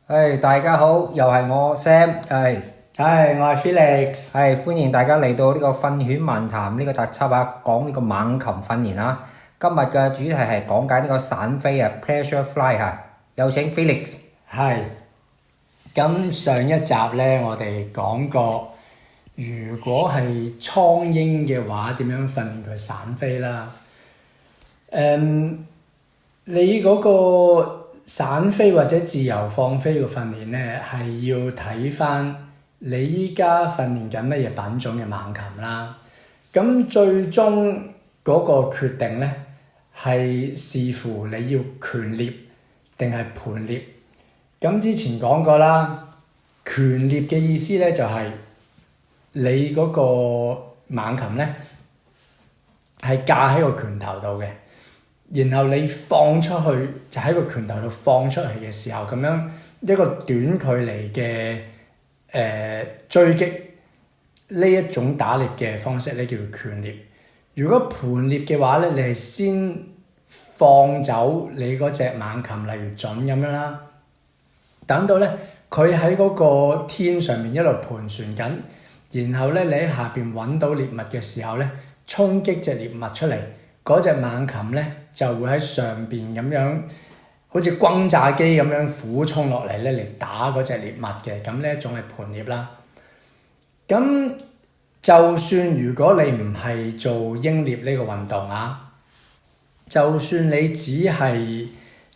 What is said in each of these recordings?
大家好，又係我 Sam，我係 Felix。歡迎大家嚟到呢個訓犬漫談呢個特輯啊，講呢個猛禽訓練啊。今日嘅主題係講解呢個散飛啊 ，Pleasure Fly 啊。有請 Felix。咁上一集呢，我哋講過，如果係蒼鷹嘅話，點樣訓練佢散飛啦？你嗰個散飛或者自由放飛嘅訓練呢，係要睇返你依家訓練緊乜嘢品種嘅猛禽啦。咁最終嗰個決定呢，係視乎你要拳獵定係盤獵。咁之前講過啦，拳獵嘅意思呢，就係你嗰個猛禽呢，係架喺個拳頭度嘅。然後你放出去就喺個拳頭度放出去嘅時候，咁樣一個短距離嘅追擊呢一種打獵嘅方式咧，叫做拳獵。如果盤獵嘅話咧，你係先放走你嗰隻猛禽，例如隼咁樣啦，等到咧佢喺嗰個天上面一路盤旋緊，然後咧你喺下邊揾到獵物嘅時候咧，衝擊隻獵物出嚟，嗰隻猛禽咧就會喺上邊咁樣，好似轟炸機咁樣俯衝落嚟咧嚟打嗰隻獵物嘅，咁呢一種係盤獵啦。咁就算如果你唔係做鷹獵呢個運動啊，就算你只係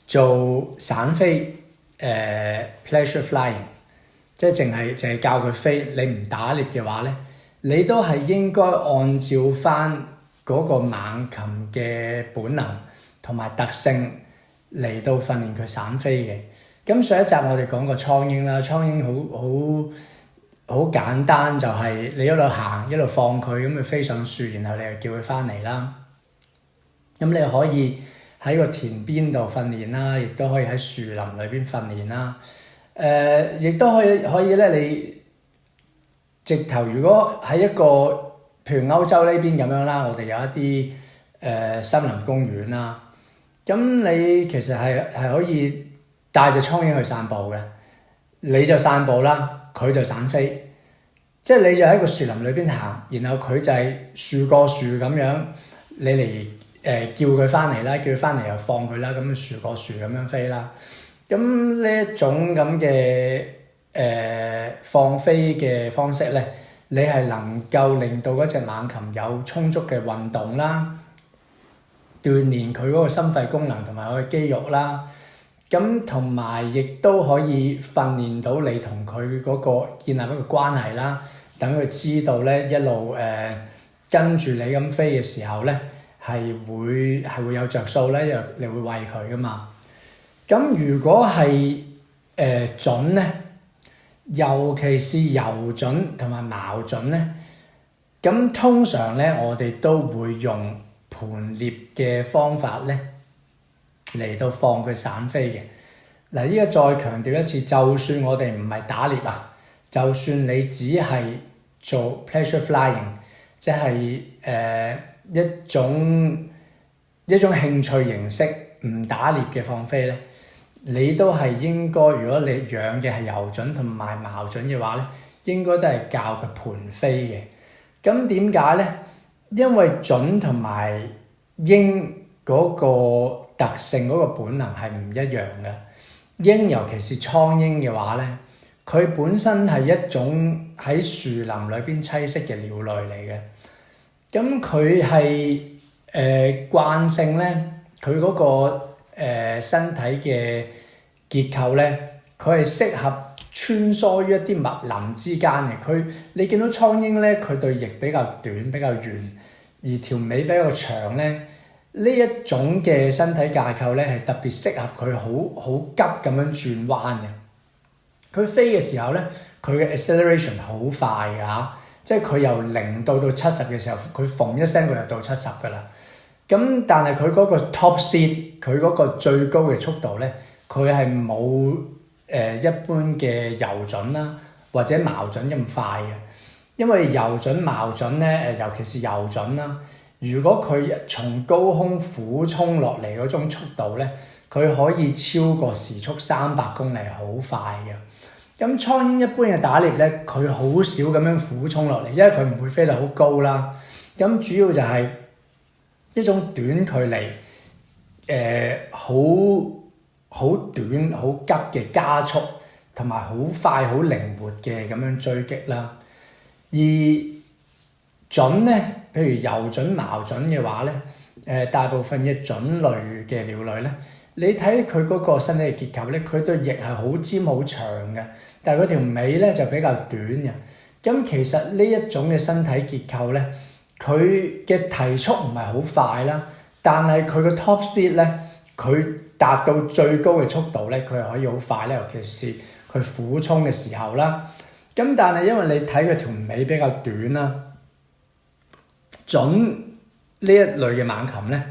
做散飛pleasure flying， 即係淨係教佢飛，你唔打獵嘅話咧，你都係應該按照翻嗰個猛禽嘅本能同埋特性嚟到訓練佢散飛嘅。咁上一集我哋講過蒼鷹啦，蒼鷹好簡單，就係你一路行一路放佢，咁佢飛上樹，然後你又叫佢翻嚟啦。咁你可以喺個田邊度訓練啦，亦都可以喺樹林裏邊訓練啦。亦都可以咧，你直頭如果喺一個譬如歐洲呢邊咁樣啦，我哋有一啲森林公園啦，咁你其實係可以帶隻蒼鷹去散步嘅，你就散步啦，佢就散飛，即係你就喺個樹林裏邊行，然後佢就係樹過樹咁樣，你嚟叫佢翻嚟啦，叫佢翻嚟又放佢啦，咁樹過樹咁樣飛啦。咁呢一種咁嘅放飛嘅方式咧，你係能夠令到嗰隻猛禽有充足嘅運動啦，鍛鍊佢嗰個心肺功能同埋佢嘅肌肉啦，咁同埋亦都可以訓練到你同佢嗰個建立一個關係啦，等佢知道咧一路跟住你咁飛嘅時候咧，係會有着數咧，因為你會餵佢噶嘛。咁如果係隼咧，尤其是油隼同埋矛隼咧，咁通常咧我哋都會用盤獵嘅方法咧嚟到放佢散飛嘅。嗱，依家再強調一次，就算我哋唔係打獵啊，就算你只係做 pleasure flying， 即係一種興趣形式，唔打獵嘅放飛咧，你都係應該，如果你養嘅係油隼同埋矛隼嘅話咧，應該都係教佢盤飛嘅。咁點解咧？因為隼同埋鷹嗰個特性嗰個本能係唔一樣嘅。鷹尤其是蒼鷹嘅話咧，佢本身係一種喺樹林裏邊棲息嘅鳥類嚟嘅。咁佢係慣性咧，佢嗰個身體嘅結構咧，佢係適合穿梭於一啲密林之間嘅。你見到蒼鷹咧，佢對翼比較短比較圓，而條尾比較長咧，呢一種嘅身體架構咧係特別適合佢好急咁樣轉彎嘅。佢飛嘅時候咧，佢嘅 acceleration 好快㗎嚇，即係佢由0到70嘅時候，佢嘣一聲佢就到70㗎啦。咁但係佢嗰個 top speed， 佢嗰個最高嘅速度咧，佢係冇一般嘅油隼啦或者矛隼咁快嘅。因為油隼矛隼咧尤其是油隼啦，如果佢從高空俯衝落嚟嗰種速度咧，佢可以超過時速300公里，好快嘅。咁蒼蠅一般嘅打獵咧，佢好少咁樣俯衝落嚟，因為佢唔會飛得好高啦。咁主要就係一種短距離，好短好急嘅加速，同埋好快好靈活嘅咁樣追擊啦。而隼咧，譬如游隼、矛隼嘅話咧，大部分嘅隼類嘅鳥類咧，你睇佢嗰個身體嘅結構咧，佢對翼係好尖好長嘅，但係佢條尾咧就比較短嘅。咁其實呢一種嘅身體結構咧，佢嘅提速唔係好快啦，但係佢嘅 top speed 咧，佢達到最高嘅速度咧，佢係可以好快咧，尤其是佢俯衝嘅時候啦。咁但係因為你睇佢條尾比較短啦，隼呢一類嘅猛禽咧，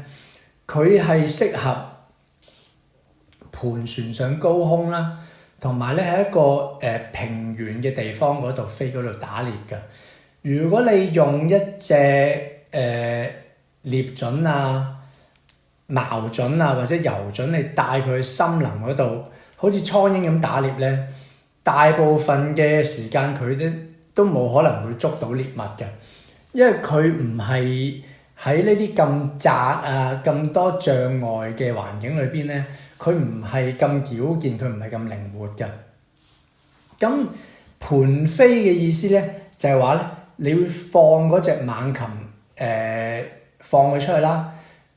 佢係適合盤旋上高空啦，同埋咧喺一個平原嘅地方嗰度飛嗰度打獵嘅。如果你用一隻獵隼啊、矛隼啊或者游隼，你帶佢去森林嗰度，好似蒼蠅咁打獵咧，大部分嘅時間佢都冇可能會捉到獵物嘅，因為佢唔係喺呢啲咁窄啊、咁多障礙嘅環境裏邊咧，佢唔係咁矯健，佢唔係咁靈活嘅。咁盤飛嘅意思咧，就係話咧，你會放嗰隻猛禽放佢出去啦。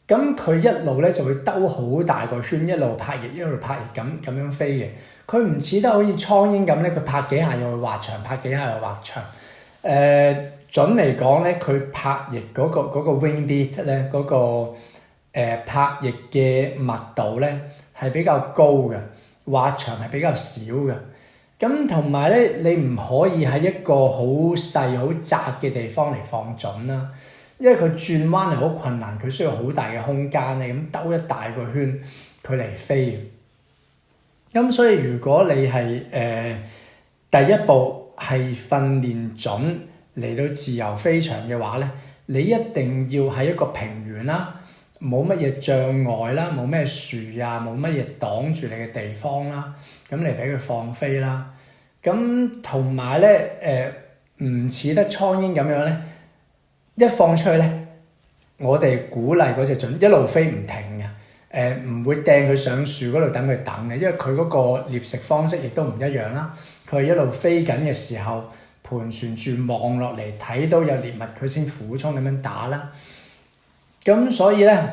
咁佢一路咧就會兜好大個圈，一路拍翼一路拍翼咁樣飛嘅。佢唔似得好似蒼蠅咁咧，佢拍幾下又會滑長，拍幾下又滑長。隼嚟講咧，佢拍翼嗰個 wing beat 咧，嗰個拍翼嘅密度咧係比較高嘅，滑長係比較少嘅。咁同埋咧，你唔可以喺一個好細好窄嘅地方嚟放隼啦。因為佢轉彎係好困難，佢需要好大嘅空間咧，咁兜一大個圈佢嚟飛。咁所以如果你係第一步係訓練隼嚟到自由飛翔嘅話咧，你一定要喺一個平原啦，冇乜嘢障礙啦，冇咩樹啊，冇乜嘢擋住你嘅地方啦，咁嚟俾佢放飛啦。咁同埋咧唔似得蒼蠅咁樣咧。一放出去咧，我哋鼓勵嗰隻隼一路飛唔停嘅，唔會掟佢上樹嗰度等佢等嘅，因為佢嗰個獵食方式亦都唔一樣啦。佢係一路飛緊嘅時候，盤旋住望落嚟，睇到有獵物，佢先俯衝咁樣打啦。咁所以咧，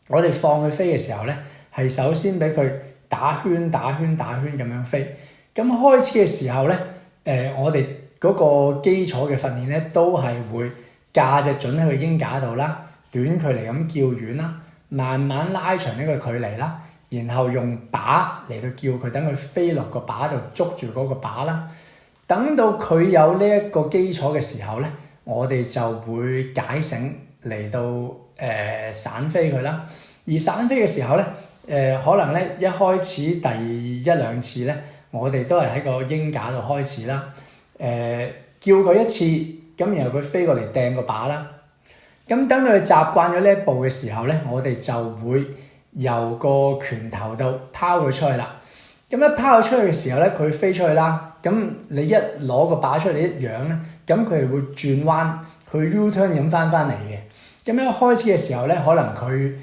我哋放佢飛嘅時候咧，係首先俾佢打圈咁樣飛。咁開始嘅時候咧，我哋嗰個基礎嘅訓練咧，都係會架隻隼喺個鷹架度啦，短距離咁叫遠啦，慢慢拉長呢個距離啦，然後用靶嚟到叫佢，等佢飛落個靶度捉住嗰個靶啦。等到佢有呢一個基礎嘅時候咧，我哋就會解繩嚟到散飛佢啦。而散飛嘅時候咧，可能咧一開始第一兩次咧，我哋都係喺個鷹架度開始啦。叫佢一次，咁然後佢飛過嚟掟個靶啦。咁等佢習慣咗呢一步嘅時候咧，我哋就會由個拳頭度拋佢出去啦。咁一拋佢出去嘅時候咧，佢飛出去啦。咁你一攞個靶出嚟一揚咧，咁佢係會轉彎，佢 U-turn 咁翻嚟嘅。咁一開始嘅時候咧，可能佢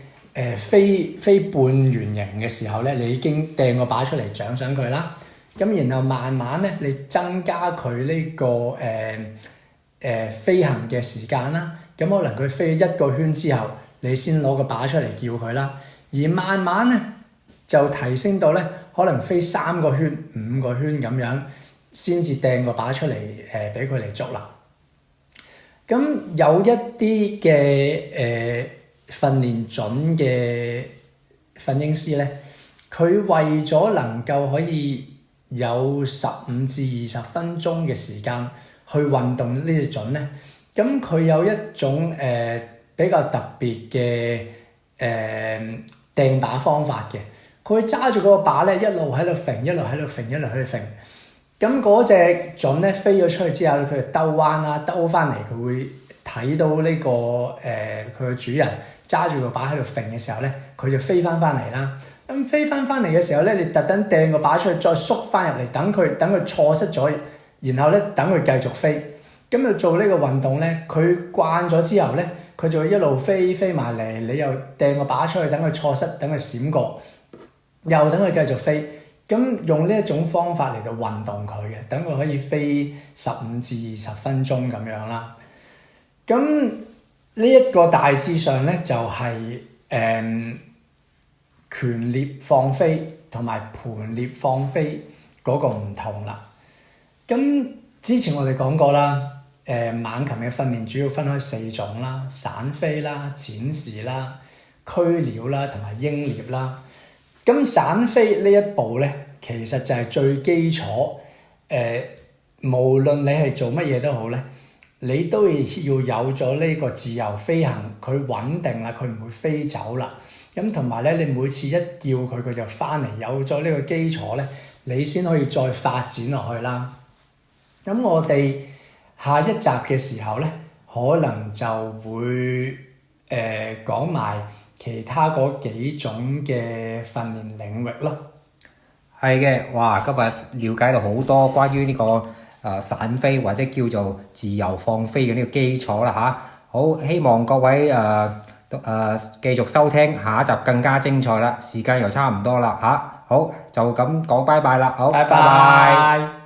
飛半圓形嘅時候咧，你已經掟個靶出嚟獎賞佢啦。咁然後慢慢咧，你增加佢呢個飛行嘅時間啦。咁可能佢飛一個圈之後，你先攞個靶出嚟叫佢啦。而慢慢咧就提升到咧，可能飛3個圈、5個圈咁樣，先至掟個靶出嚟俾佢嚟捉啦。咁有一啲嘅訓練隼嘅訓鷹師咧，佢為咗能夠可以有15至20分鐘嘅時間去運動呢隻隼咧，咁佢有一種比較特別嘅掟靶方法嘅。佢揸住嗰個靶咧，一路喺度揈，一路喺度揈，一路喺度揈。咁嗰隻隼咧飛咗出去之後，佢就兜彎啦，兜翻嚟佢會睇到呢、佢嘅主人揸住個靶喺度揈嘅時候咧，佢就飛翻嚟啦。咁飛翻嚟嘅時候咧，你特登掟個靶出去，再縮翻入嚟，等佢錯失咗，然後咧等佢繼續飛。咁就做呢個運動咧，佢慣咗之後咧，佢就會一路飛埋嚟，你又掟個靶出去，等佢錯失，等佢閃過，又等佢繼續飛。咁用呢一種方法嚟到運動佢嘅，等佢可以飛15至20分鐘咁樣啦。咁呢一個大致上咧就係、拳獵放飛同埋盤獵放飛嗰個唔同啦。咁之前我哋講過啦，猛禽嘅訓練主要分開4種啦：散飛啦、展示啦、驅鳥啦同埋鷹獵啦。咁散飛呢一步咧，其實就係最基礎。無論你係做乜嘢都好咧，你都要有咗呢個自由飛行，佢穩定啦，佢唔會飛走啦。咁同埋咧，你每次一叫佢，佢就翻嚟，有咗呢個基礎咧，你先可以再發展落去啦。咁我哋下一集嘅時候咧，可能就會講埋其他嗰幾種嘅訓練領域咯。係嘅，哇！今日了解到好多關於呢個散飛或者叫做自由放飛嘅呢個基礎啦嚇。好，希望各位繼續收聽下一集更加精彩啦。時間又差唔多啦嚇。好，就咁講拜拜啦。好，拜拜。